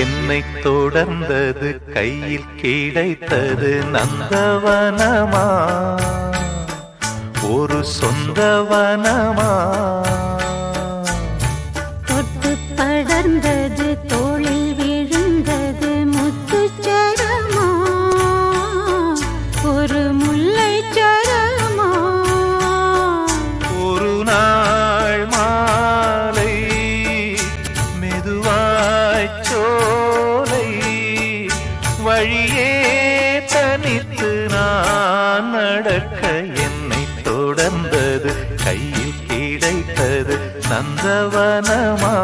என்னை தொடர்ந்தது கையில் கிடைத்தது நந்தவனமா ஒரு சொந்தவனமா தொட்டு படர்ந்தது தோளில் விழுந்தது முத்துச்சரமா ஒரு முல்லை சரமா ஒரு நாள் மாலை மெதுவாய் சோலை வழியே தனித்து நான் நடக்க என்னை தொடர்ந்தது கையில் கிடைத்தது நந்தவனமா